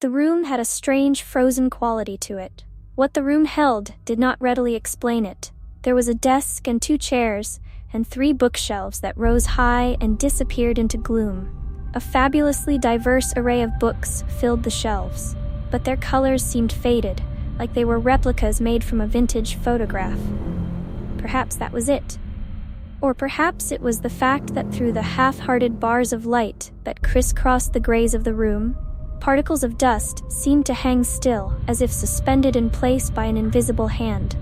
The room had a strange, frozen quality to it. What the room held did not readily explain it. There was a desk and 2 chairs, and 3 bookshelves that rose high and disappeared into gloom. A fabulously diverse array of books filled the shelves, but their colors seemed faded, like they were replicas made from a vintage photograph. Perhaps that was it. Or perhaps it was the fact that through the half-hearted bars of light that crisscrossed the grays of the room, particles of dust seemed to hang still, as if suspended in place by an invisible hand.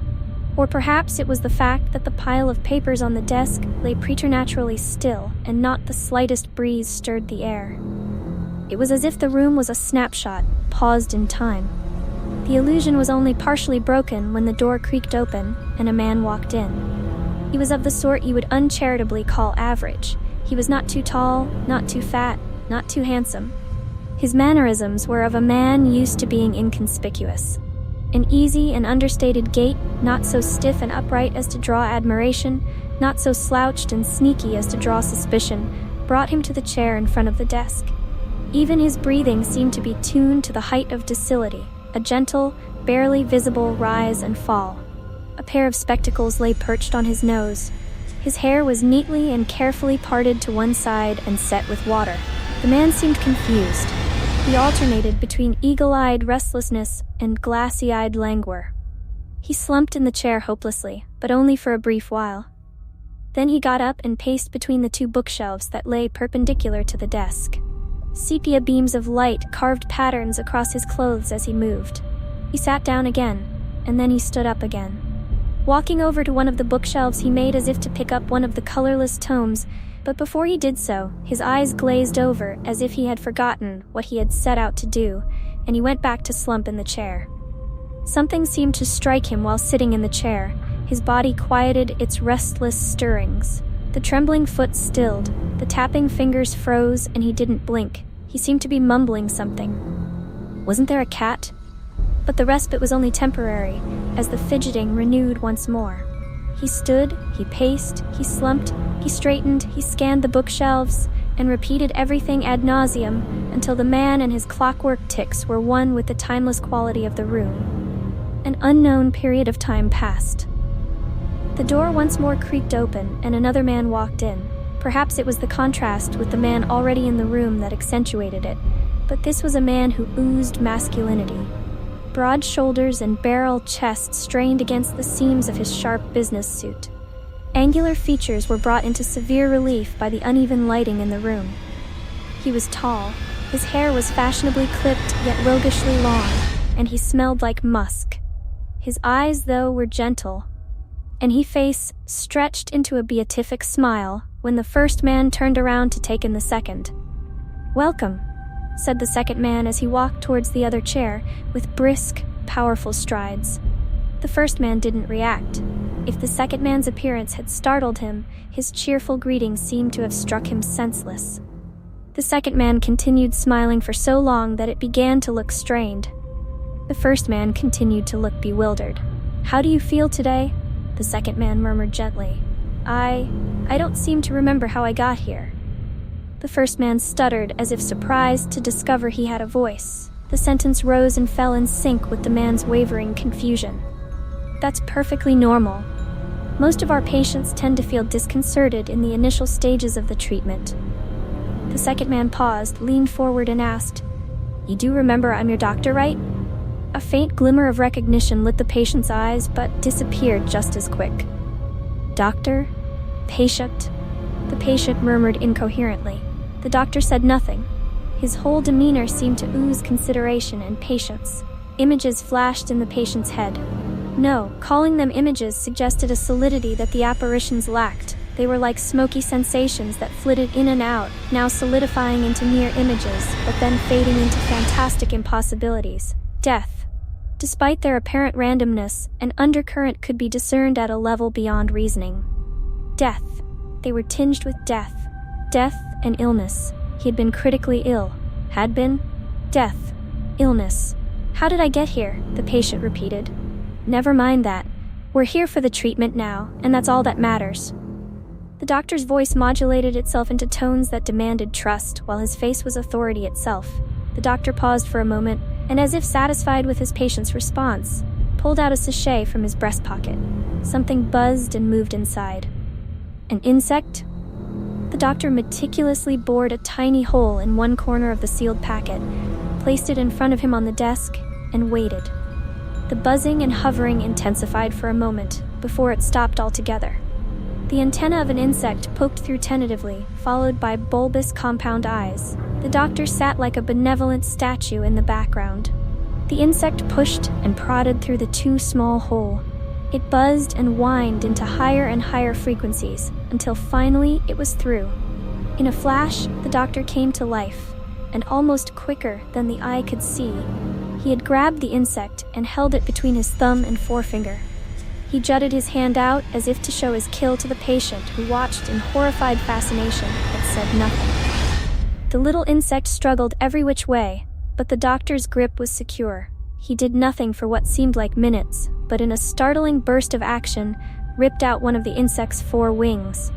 Or perhaps it was the fact that the pile of papers on the desk lay preternaturally still, and not the slightest breeze stirred the air. It was as if the room was a snapshot, paused in time. The illusion was only partially broken when the door creaked open and a man walked in. He was of the sort you would uncharitably call average. He was not too tall, not too fat, not too handsome. His mannerisms were of a man used to being inconspicuous. An easy and understated gait, not so stiff and upright as to draw admiration, not so slouched and sneaky as to draw suspicion, brought him to the chair in front of the desk. Even his breathing seemed to be tuned to the height of docility, a gentle, barely visible rise and fall. A pair of spectacles lay perched on his nose. His hair was neatly and carefully parted to one side and set with water. The man seemed confused. He alternated between eagle-eyed restlessness and glassy-eyed languor. He slumped in the chair hopelessly, but only for a brief while. Then he got up and paced between the 2 bookshelves that lay perpendicular to the desk. Sepia beams of light carved patterns across his clothes as he moved. He sat down again, and then he stood up again. Walking over to one of the bookshelves, he made as if to pick up one of the colorless tomes, but before he did so, his eyes glazed over as if he had forgotten what he had set out to do, and he went back to slump in the chair. Something seemed to strike him while sitting in the chair. His body quieted its restless stirrings. The trembling foot stilled, the tapping fingers froze, and he didn't blink. He seemed to be mumbling something. Wasn't there a cat? But the respite was only temporary, as the fidgeting renewed once more. He stood, he paced, he slumped, he straightened, he scanned the bookshelves, and repeated everything ad nauseum until the man and his clockwork ticks were one with the timeless quality of the room. An unknown period of time passed. The door once more creaked open, and another man walked in. Perhaps it was the contrast with the man already in the room that accentuated it, but this was a man who oozed masculinity. Broad shoulders and barrel chest strained against the seams of his sharp business suit. Angular features were brought into severe relief by the uneven lighting in the room. He was tall, his hair was fashionably clipped yet roguishly long, and he smelled like musk. His eyes, though, were gentle, and his face stretched into a beatific smile when the first man turned around to take in the second. "Welcome," said the second man as he walked towards the other chair with brisk, powerful strides. The first man didn't react. If the second man's appearance had startled him, his cheerful greeting seemed to have struck him senseless. The second man continued smiling for so long that it began to look strained. The first man continued to look bewildered. "How do you feel today?" the second man murmured gently. I don't seem to remember how I got here." The first man stuttered as if surprised to discover he had a voice. The sentence rose and fell in sync with the man's wavering confusion. "That's perfectly normal. Most of our patients tend to feel disconcerted in the initial stages of the treatment." The second man paused, leaned forward and asked, "You do remember I'm your doctor, right?" A faint glimmer of recognition lit the patient's eyes, but disappeared just as quick. "Doctor? Patient?" The patient murmured incoherently. The doctor said nothing. His whole demeanor seemed to ooze consideration and patience. Images flashed in the patient's head. No, calling them images suggested a solidity that the apparitions lacked. They were like smoky sensations that flitted in and out, now solidifying into mere images, but then fading into fantastic impossibilities. Death. Despite their apparent randomness, an undercurrent could be discerned at a level beyond reasoning. Death. They were tinged with death. Death and illness. He had been critically ill. Had been? Death. Illness. "How did I get here?" the patient repeated. "Never mind that. We're here for the treatment now, and that's all that matters." The doctor's voice modulated itself into tones that demanded trust, while his face was authority itself. The doctor paused for a moment, and as if satisfied with his patient's response, pulled out a sachet from his breast pocket. Something buzzed and moved inside. An insect? The doctor meticulously bored a tiny hole in one corner of the sealed packet, placed it in front of him on the desk, and waited. The buzzing and hovering intensified for a moment before it stopped altogether. The antenna of an insect poked through tentatively, followed by bulbous compound eyes. The doctor sat like a benevolent statue in the background. The insect pushed and prodded through the too small hole. It buzzed and whined into higher and higher frequencies until finally it was through. In a flash, the doctor came to life, and almost quicker than the eye could see. He had grabbed the insect and held it between his thumb and forefinger. He jutted his hand out as if to show his kill to the patient, who watched in horrified fascination but said nothing. The little insect struggled every which way, but the doctor's grip was secure. He did nothing for what seemed like minutes, but in a startling burst of action, ripped out one of the insect's 4 wings.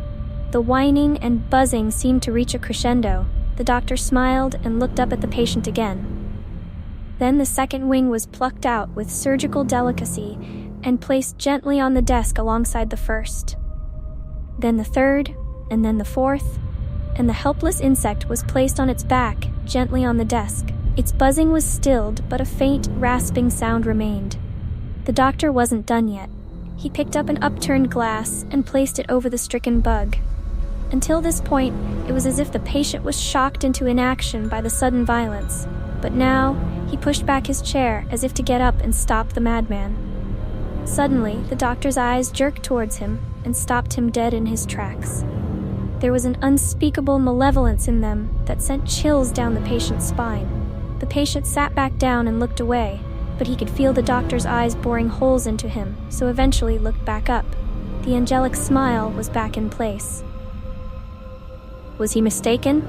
The whining and buzzing seemed to reach a crescendo. The doctor smiled and looked up at the patient again. Then the second wing was plucked out with surgical delicacy and placed gently on the desk alongside the first. Then the third, and then the fourth, and the helpless insect was placed on its back, gently on the desk. Its buzzing was stilled, but a faint, rasping sound remained. The doctor wasn't done yet. He picked up an upturned glass and placed it over the stricken bug. Until this point, it was as if the patient was shocked into inaction by the sudden violence. But now, he pushed back his chair as if to get up and stop the madman. Suddenly, the doctor's eyes jerked towards him and stopped him dead in his tracks. There was an unspeakable malevolence in them that sent chills down the patient's spine. The patient sat back down and looked away, but he could feel the doctor's eyes boring holes into him, so eventually looked back up. The angelic smile was back in place. Was he mistaken?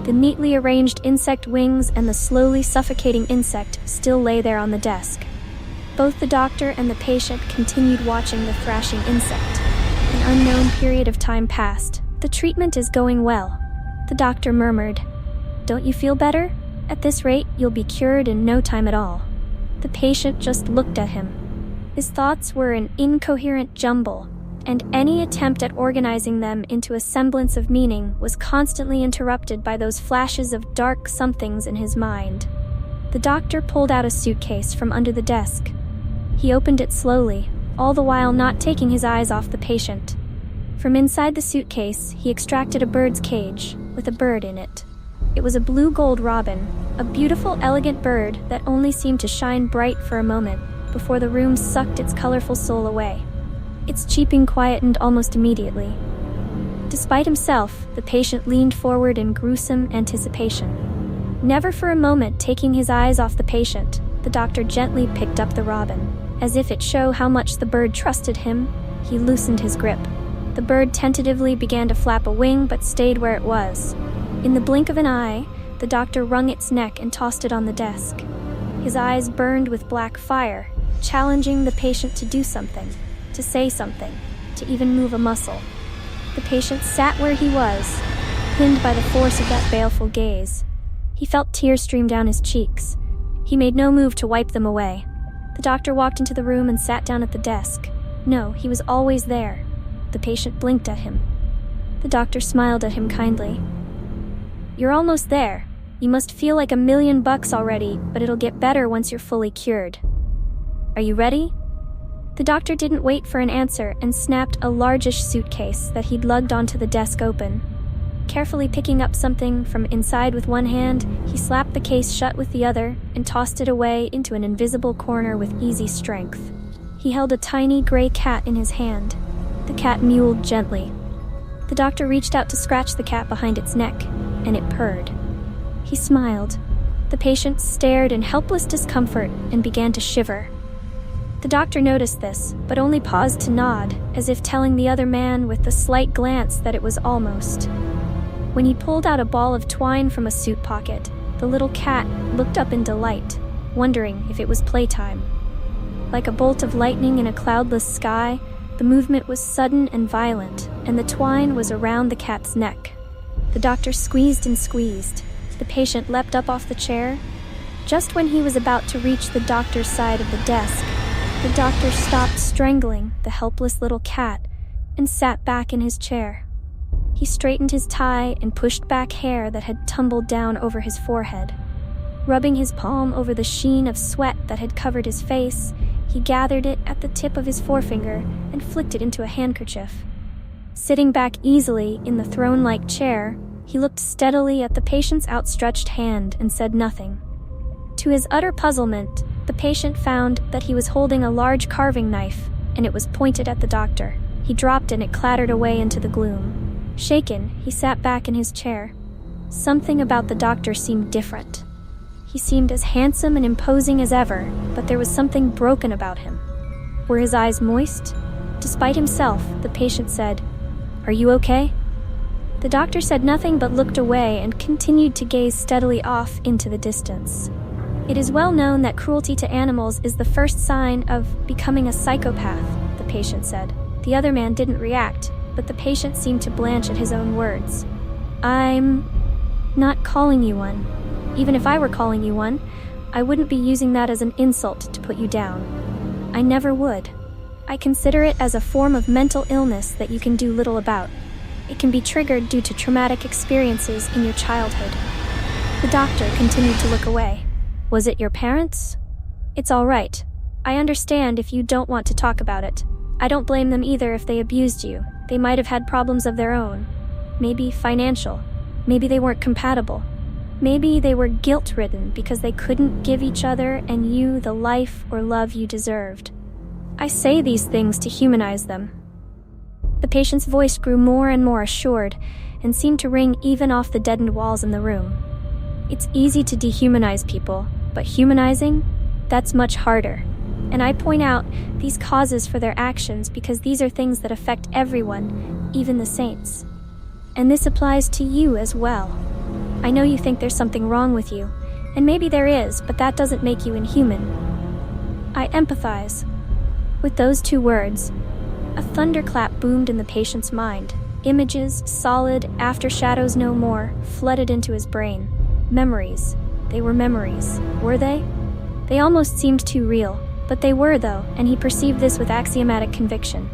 The neatly arranged insect wings and the slowly suffocating insect still lay there on the desk. Both the doctor and the patient continued watching the thrashing insect. An unknown period of time passed. "The treatment is going well," the doctor murmured. "Don't you feel better? At this rate, you'll be cured in no time at all." The patient just looked at him. His thoughts were an incoherent jumble, and any attempt at organizing them into a semblance of meaning was constantly interrupted by those flashes of dark somethings in his mind. The doctor pulled out a suitcase from under the desk. He opened it slowly, all the while not taking his eyes off the patient. From inside the suitcase, he extracted a bird's cage with a bird in it. It was a blue-gold robin, a beautiful, elegant bird that only seemed to shine bright for a moment before the room sucked its colorful soul away. Its cheeping quietened almost immediately. Despite himself, the patient leaned forward in gruesome anticipation. Never for a moment taking his eyes off the patient, the doctor gently picked up the robin. As if it showed how much the bird trusted him, he loosened his grip. The bird tentatively began to flap a wing but stayed where it was. In the blink of an eye, the doctor wrung its neck and tossed it on the desk. His eyes burned with black fire, challenging the patient to do something, to say something, to even move a muscle. The patient sat where he was, pinned by the force of that baleful gaze. He felt tears stream down his cheeks. He made no move to wipe them away. The doctor walked into the room and sat down at the desk. No, he was always there. The patient blinked at him. The doctor smiled at him kindly. "You're almost there. You must feel like $1,000,000 already, but it'll get better once you're fully cured. Are you ready?" The doctor didn't wait for an answer and snapped a largish suitcase that he'd lugged onto the desk open. Carefully picking up something from inside with one hand, he slapped the case shut with the other and tossed it away into an invisible corner with easy strength. He held a tiny gray cat in his hand. The cat mewed gently. The doctor reached out to scratch the cat behind its neck, and it purred. He smiled. The patient stared in helpless discomfort and began to shiver. The doctor noticed this, but only paused to nod, as if telling the other man with a slight glance that it was almost. When he pulled out a ball of twine from a suit pocket, the little cat looked up in delight, wondering if it was playtime. Like a bolt of lightning in a cloudless sky, the movement was sudden and violent, and the twine was around the cat's neck. The doctor squeezed and squeezed. The patient leapt up off the chair. Just when he was about to reach the doctor's side of the desk, the doctor stopped strangling the helpless little cat and sat back in his chair. He straightened his tie and pushed back hair that had tumbled down over his forehead. Rubbing his palm over the sheen of sweat that had covered his face, he gathered it at the tip of his forefinger and flicked it into a handkerchief. Sitting back easily in the throne-like chair, he looked steadily at the patient's outstretched hand and said nothing. To his utter puzzlement, the patient found that he was holding a large carving knife, and it was pointed at the doctor. He dropped and it clattered away into the gloom. Shaken, he sat back in his chair. Something about the doctor seemed different. He seemed as handsome and imposing as ever, but there was something broken about him. Were his eyes moist? Despite himself, the patient said, "Are you okay?" The doctor said nothing but looked away and continued to gaze steadily off into the distance. It is well known that cruelty to animals is the first sign of becoming a psychopath, the patient said. The other man didn't react, but the patient seemed to blanch at his own words. "I'm not calling you one. Even if I were calling you one, I wouldn't be using that as an insult to put you down. I never would. I consider it as a form of mental illness that you can do little about. It can be triggered due to traumatic experiences in your childhood." The doctor continued to look away. "Was it your parents?" "It's all right. I understand if you don't want to talk about it. I don't blame them either if they abused you. They might have had problems of their own. Maybe financial. Maybe they weren't compatible. Maybe they were guilt-ridden because they couldn't give each other and you the life or love you deserved. I say these things to humanize them." The patient's voice grew more and more assured and seemed to ring even off the deadened walls in the room. "It's easy to dehumanize people, but humanizing? That's much harder. And I point out these causes for their actions because these are things that affect everyone, even the saints. And this applies to you as well. I know you think there's something wrong with you, and maybe there is, but that doesn't make you inhuman. I empathize." With those two words, a thunderclap boomed in the patient's mind. Images, solid, after shadows no more, flooded into his brain. Memories. They were memories. Were they? They almost seemed too real, but they were though, and he perceived this with axiomatic conviction.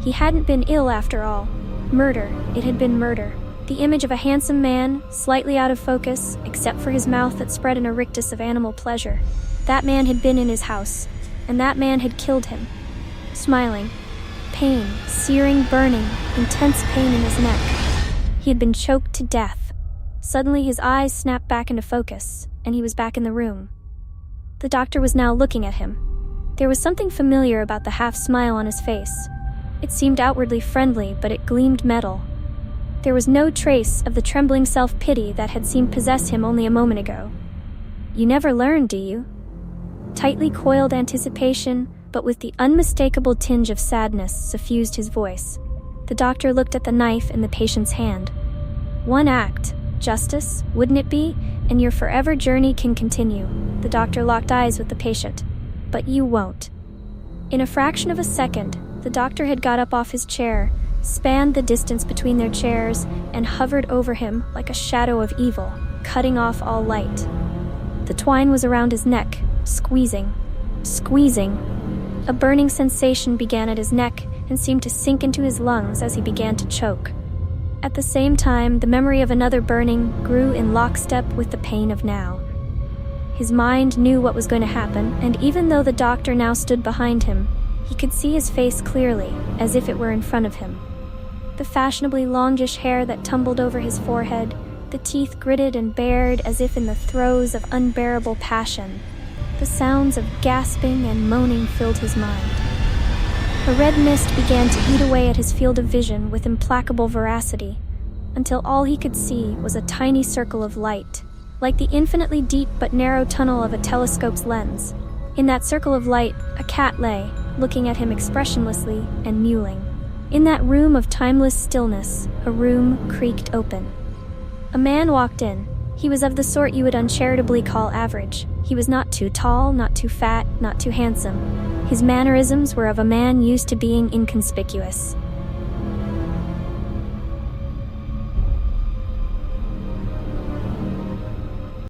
He hadn't been ill after all. Murder. It had been murder. The image of a handsome man, slightly out of focus, except for his mouth that spread in a rictus of animal pleasure. That man had been in his house, and that man had killed him. Smiling. Pain, searing, burning, intense pain in his neck. He had been choked to death. Suddenly his eyes snapped back into focus, and he was back in the room. The doctor was now looking at him. There was something familiar about the half-smile on his face. It seemed outwardly friendly, but it gleamed metal. There was no trace of the trembling self-pity that had seemed possess him only a moment ago. "You never learn, do you?" Tightly coiled anticipation, but with the unmistakable tinge of sadness, suffused his voice. The doctor looked at the knife in the patient's hand. "One act. Justice, wouldn't it be? And your forever journey can continue." The doctor locked eyes with the patient. "But you won't." In a fraction of a second, the doctor had got up off his chair, spanned the distance between their chairs, and hovered over him like a shadow of evil, cutting off all light. The twine was around his neck, squeezing. A burning sensation began at his neck and seemed to sink into his lungs as he began to choke. At the same time, the memory of another burning grew in lockstep with the pain of now. His mind knew what was going to happen, and even though the doctor now stood behind him, he could see his face clearly, as if it were in front of him. The fashionably longish hair that tumbled over his forehead, the teeth gritted and bared as if in the throes of unbearable passion. The sounds of gasping and moaning filled his mind. A red mist began to eat away at his field of vision with implacable voracity, until all he could see was a tiny circle of light, like the infinitely deep but narrow tunnel of a telescope's lens. In that circle of light, a cat lay, looking at him expressionlessly and mewling. In that room of timeless stillness, a room creaked open. A man walked in. He was of the sort you would uncharitably call average. He was not too tall, not too fat, not too handsome. His mannerisms were of a man used to being inconspicuous.